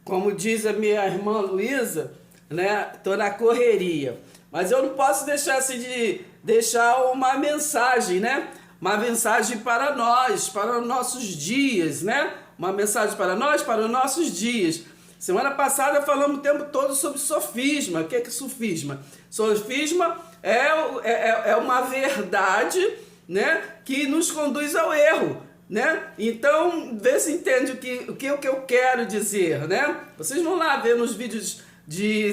Como diz a minha irmã Luísa, né? Tô na correria. Mas eu não posso deixar assim de deixar uma mensagem, né? Uma mensagem para nós, para os nossos dias, né? Uma mensagem para nós, para os nossos dias. Semana passada falamos o tempo todo sobre sofisma. O que é sofisma? Sofisma é uma verdade, né? Que nos conduz ao erro, né? Então, vê se entende o que eu quero dizer, né? Vocês vão lá ver nos vídeos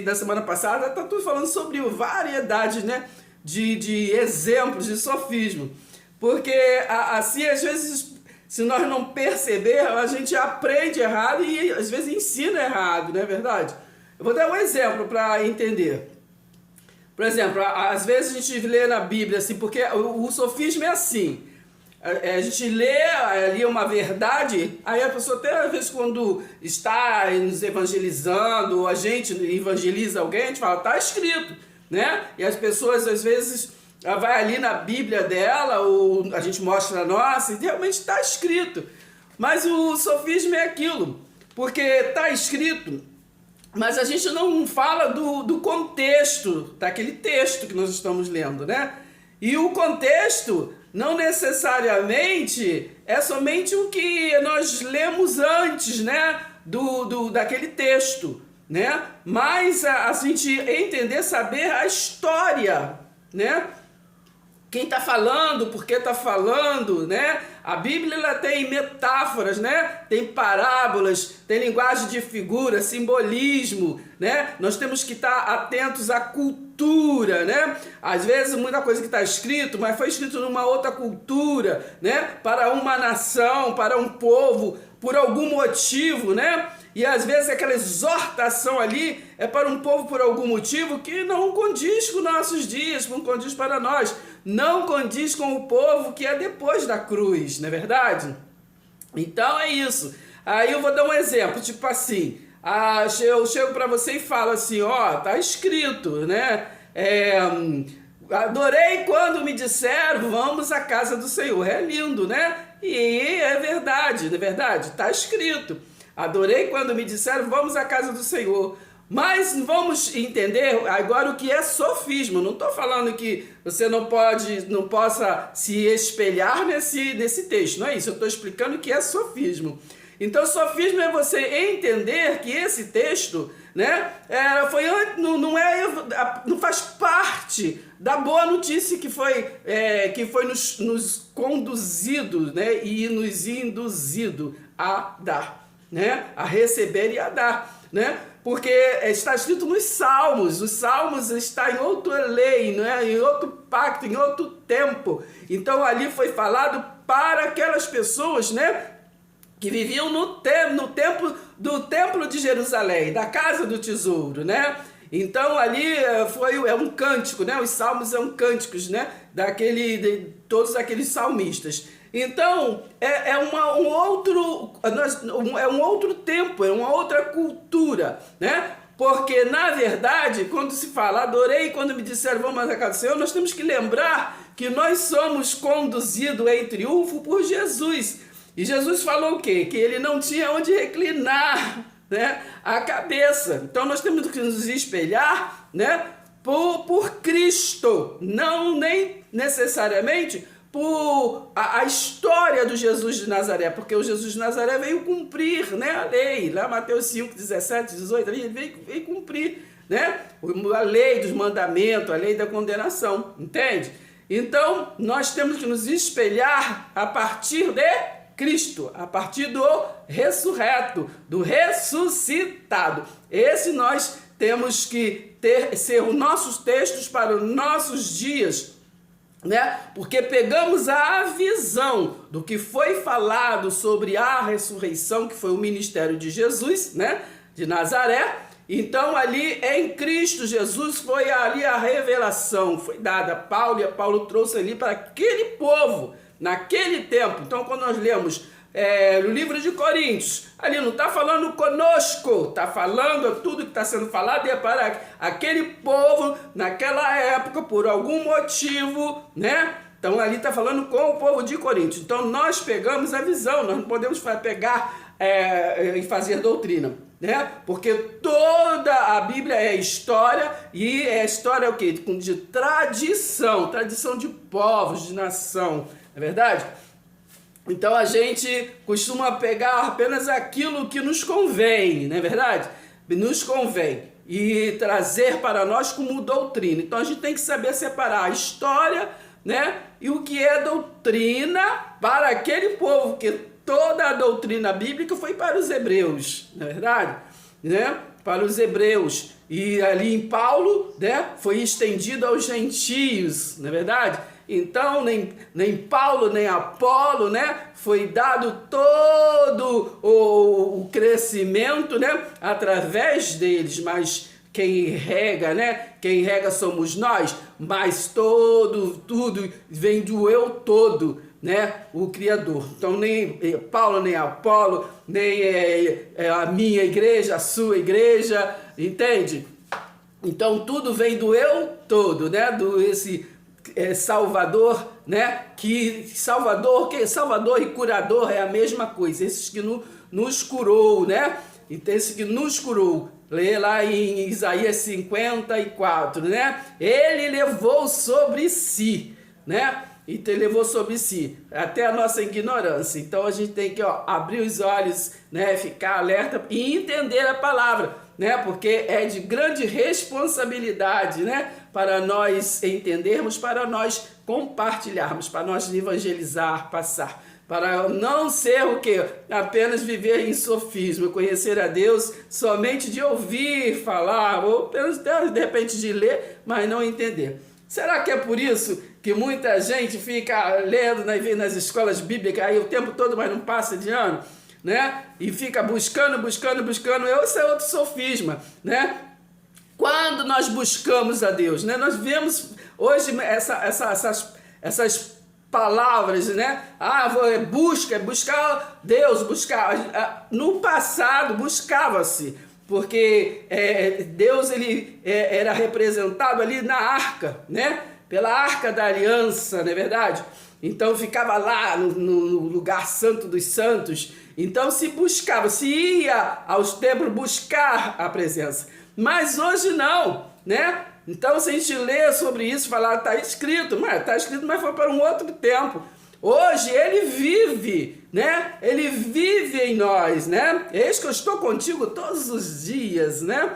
da semana passada, tá tudo falando sobre variedade, né? De exemplos de sofismo. Porque assim, às vezes, se nós não perceber, a gente aprende errado e às vezes ensina errado, não é verdade? Eu vou dar um exemplo para entender. Por exemplo, às vezes a gente lê na Bíblia assim, porque o sofismo é assim. A gente lê ali uma verdade, aí a pessoa até às vezes quando está nos evangelizando, ou a gente evangeliza alguém, a gente fala, tá escrito, né? E as pessoas às vezes vai ali na Bíblia dela, ou a gente mostra a nossa, e realmente está escrito. Mas o sofismo é aquilo, porque está escrito, mas a gente não fala do contexto daquele texto que nós estamos lendo, né? E o contexto não necessariamente é somente o que nós lemos antes, né? Daquele texto, né? Mas a gente entender, saber a história, né? Quem está falando, por que está falando, né? A Bíblia ela tem metáforas, né? Tem parábolas, tem linguagem de figura, simbolismo, né? Nós temos que estar atentos à cultura, né? Às vezes muita coisa que está escrito, mas foi escrito numa outra cultura, né? Para uma nação, para um povo, por algum motivo, né? E às vezes aquela exortação ali é para um povo por algum motivo que não condiz com nossos dias, não condiz para nós, não condiz com o povo que é depois da cruz, não é verdade? Então é isso. Aí eu vou dar um exemplo, tipo assim, eu chego para você e falo assim, ó, tá escrito, né? Adorei quando me disseram, vamos à casa do Senhor. É lindo, né? E é verdade, não é verdade? Tá escrito. Adorei quando me disseram, vamos à casa do Senhor. Mas vamos entender agora o que é sofismo. Não estou falando que você não possa se espelhar nesse texto. Não é isso, eu estou explicando o que é sofismo. Então, sofismo é você entender que esse texto, né, não faz parte da boa notícia que foi nos conduzido, né, e nos induzido a dar, né, a receber e a dar, né? Porque está escrito nos Salmos, os Salmos está em outra lei, né? Em outro pacto, em outro tempo. Então ali foi falado para aquelas pessoas, né, que viviam no tempo do Templo de Jerusalém, da Casa do Tesouro, né? Então ali é um cântico, né? Os Salmos são cânticos, né? De todos aqueles salmistas. Então é um outro tempo, é uma outra cultura, né? Porque na verdade, quando se fala adorei, quando me disseram vamos à casa do Senhor, nós temos que lembrar que nós somos conduzidos em triunfo por Jesus. E Jesus falou o quê? Que ele não tinha onde reclinar, né, a cabeça. Então nós temos que nos espelhar, né, por Cristo, não nem necessariamente por a história do Jesus de Nazaré, porque o Jesus de Nazaré veio cumprir, né, a lei, lá Mateus 5, 17, 18, ele veio cumprir, né, a lei dos mandamentos, a lei da condenação, entende? Então nós temos que nos espelhar a partir de Cristo, a partir do ressurreto, do ressuscitado. Esse nós temos que ser os nossos textos para os nossos dias, né? Porque pegamos a visão do que foi falado sobre a ressurreição, que foi o ministério de Jesus, né, de Nazaré. Então ali em Cristo Jesus foi ali a revelação, foi dada a Paulo, e Paulo trouxe ali para aquele povo, naquele tempo. Então quando nós lemos no livro de Coríntios, ali não está falando conosco, está falando tudo que está sendo falado é para aquele povo naquela época, por algum motivo, né? Então ali está falando com o povo de Coríntios. Então nós pegamos a visão, nós não podemos pegar em fazer doutrina, né? Porque toda a Bíblia é história, e é história o quê? De tradição, tradição de povos, de nação, não é verdade? Então a gente costuma pegar apenas aquilo que nos convém, não é verdade? Nos convém, e trazer para nós como doutrina. Então a gente tem que saber separar a história, né, e o que é doutrina para aquele povo, que toda a doutrina bíblica foi para os hebreus, não é verdade? Né? Para os hebreus. E ali em Paulo, né, foi estendido aos gentios, não é verdade? Então, nem Paulo, nem Apolo, né, foi dado todo o crescimento, né, através deles, mas quem rega, né, quem rega somos nós, mas tudo vem do eu todo, né, o Criador. Então, nem Paulo, nem Apolo, nem a minha igreja, a sua igreja, entende? Então, tudo vem do eu todo, né, do esse Salvador, né? Salvador e curador é a mesma coisa. Esses que nos curou, né? Então, esse que nos curou. Lê lá em Isaías 54, né? Ele levou sobre si, né? Então, ele levou sobre si até a nossa ignorância. Então, a gente tem que abrir os olhos, né? Ficar alerta e entender a palavra, né? Porque é de grande responsabilidade, né? Para nós entendermos, para nós compartilharmos, para nós evangelizar, passar. Para não ser o quê? Apenas viver em sofisma, conhecer a Deus somente de ouvir falar, ou de repente de ler, mas não entender. Será que é por isso que muita gente fica lendo nas escolas bíblicas aí o tempo todo, mas não passa de ano, né? E fica buscando. Esse é outro sofisma, né? Quando nós buscamos a Deus, né? Nós vemos hoje essas palavras, né? Buscar Deus, buscar. No passado buscava-se, porque Deus ele era representado ali na arca, né? Pela arca da aliança, não é verdade? Então ficava lá no lugar santo dos santos. Então se ia aos templos buscar a presença. Mas hoje não, né? Então, se a gente lê sobre isso, falar, está escrito, mas foi para um outro tempo. Hoje ele vive, né? Ele vive em nós, né? Eis que eu estou contigo todos os dias, né?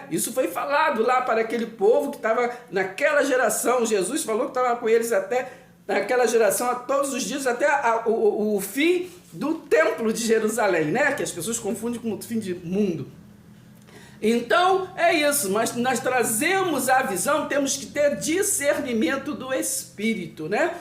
Isso foi falado lá para aquele povo que estava naquela geração. Jesus falou que estava com eles até naquela geração, todos os dias, até o fim do templo de Jerusalém, né? Que as pessoas confundem com o fim de mundo. Então, é isso, mas nós trazemos a visão, temos que ter discernimento do Espírito, né?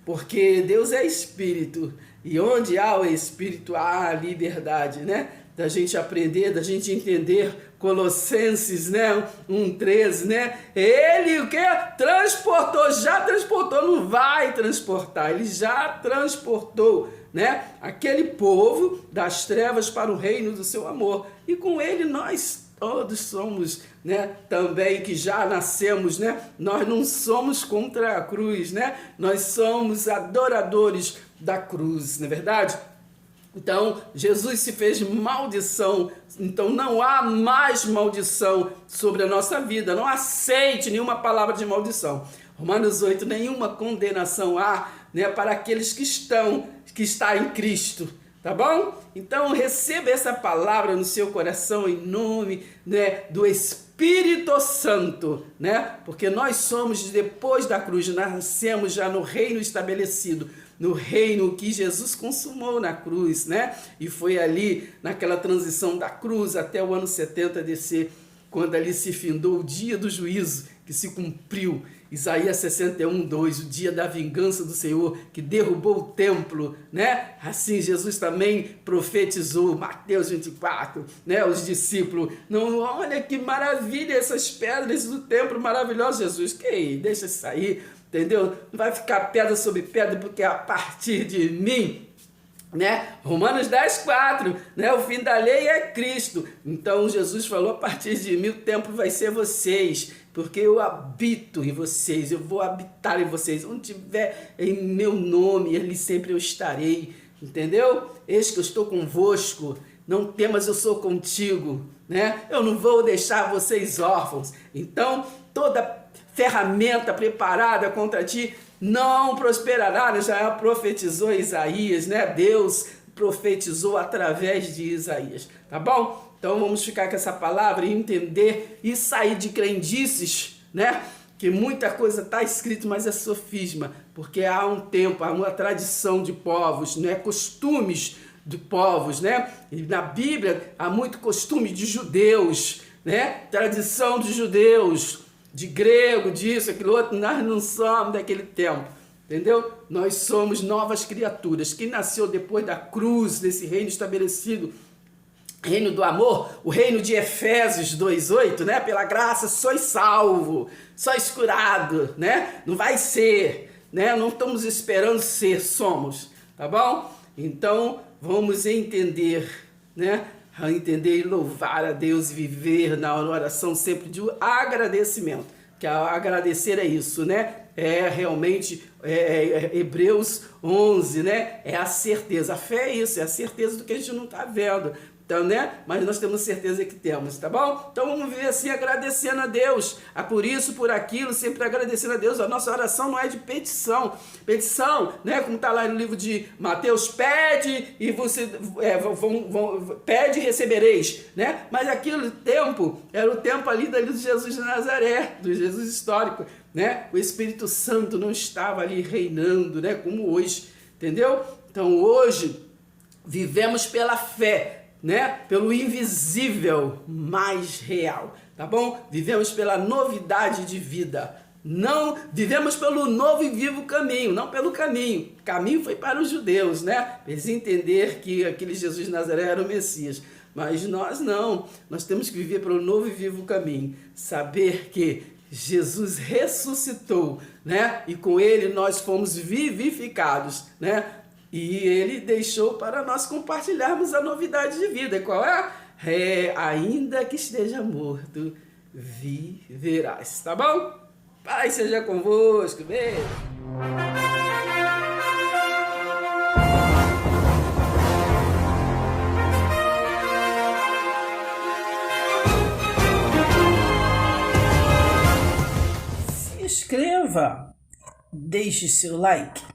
Porque Deus é Espírito, e onde há o Espírito, há a liberdade, né? Da gente aprender, da gente entender Colossenses, né? 1:13, né? Ele o que? Já transportou, não vai transportar, ele já transportou, né? Aquele povo das trevas para o reino do seu amor, e com ele nós todos somos, né, também que já nascemos, né? Nós não somos contra a cruz, né? Nós somos adoradores da cruz, não é verdade? Então, Jesus se fez maldição, então não há mais maldição sobre a nossa vida, não aceite nenhuma palavra de maldição. Romanos 8, nenhuma condenação há, né, para aqueles que está em Cristo. Tá bom? Então receba essa palavra no seu coração em nome, né, do Espírito Santo, né? Porque nós somos, depois da cruz, nascemos já no reino estabelecido, no reino que Jesus consumou na cruz, né? E foi ali, naquela transição da cruz até o ano 70 DC, quando ali se findou o dia do juízo, que se cumpriu. Isaías 61:2, o dia da vingança do Senhor, que derrubou o templo, né? Assim Jesus também profetizou, Mateus 24, né? Os discípulos, não, olha que maravilha essas pedras do templo, maravilhoso, Jesus, deixa isso aí, entendeu? Não vai ficar pedra sobre pedra, porque a partir de mim, né? Romanos 10:4, né? O fim da lei é Cristo. Então Jesus falou, a partir de mim o templo vai ser vocês, porque eu habito em vocês, eu vou habitar em vocês. Onde tiver em meu nome, ali sempre eu estarei. entendeu? Eis que eu estou convosco, não temas, eu sou contigo, né? Eu não vou deixar vocês órfãos. Então, toda ferramenta preparada contra ti não prosperará, já profetizou Isaías, né? Deus profetizou através de Isaías, tá bom? Então vamos ficar com essa palavra e entender e sair de crendices, né? Que muita coisa está escrito, mas é sofisma, porque há um tempo, há uma tradição de povos, né? Costumes de povos, né? E na Bíblia há muito costume de judeus, né? Tradição de judeus, de grego, disso, aquilo outro. Nós não somos daquele tempo, entendeu? Nós somos novas criaturas. Quem nasceu depois da cruz, desse reino estabelecido, reino do amor, o reino de Efésios 2:8, né? Pela graça sois salvo, sois curado, né? Não vai ser, né? Não estamos esperando ser, somos, tá bom? Então, vamos entender, né? Entender e louvar a Deus e viver na oração sempre de agradecimento. Que agradecer é isso, né? É realmente Hebreus 11, né? É a certeza. A fé é isso, é a certeza do que a gente não está vendo. Então, né? Mas nós temos certeza que temos, tá bom? Então vamos viver assim, agradecendo a Deus. Por isso, por aquilo, sempre agradecendo a Deus. A nossa oração não é de petição. Petição, né? Como está lá no livro de Mateus, pede e você pede e recebereis, né? Mas aquele tempo era o tempo ali de Jesus de Nazaré, do Jesus histórico, né? O Espírito Santo não estava ali reinando, né? Como hoje, entendeu? Então hoje vivemos pela fé, né? Pelo invisível mais real, tá bom? Vivemos pela novidade de vida. Não vivemos pelo novo e vivo caminho, não pelo caminho. O caminho foi para os judeus, né? Eles entenderam que aquele Jesus de Nazaré era o Messias. Mas nós não. Nós temos que viver pelo novo e vivo caminho. Saber que Jesus ressuscitou, né? E com ele nós fomos vivificados, né? E ele deixou para nós compartilharmos a novidade de vida. Qual é? Ainda que esteja morto, viverás. Tá bom? Pai seja convosco. Beijo. Se inscreva. Deixe seu like.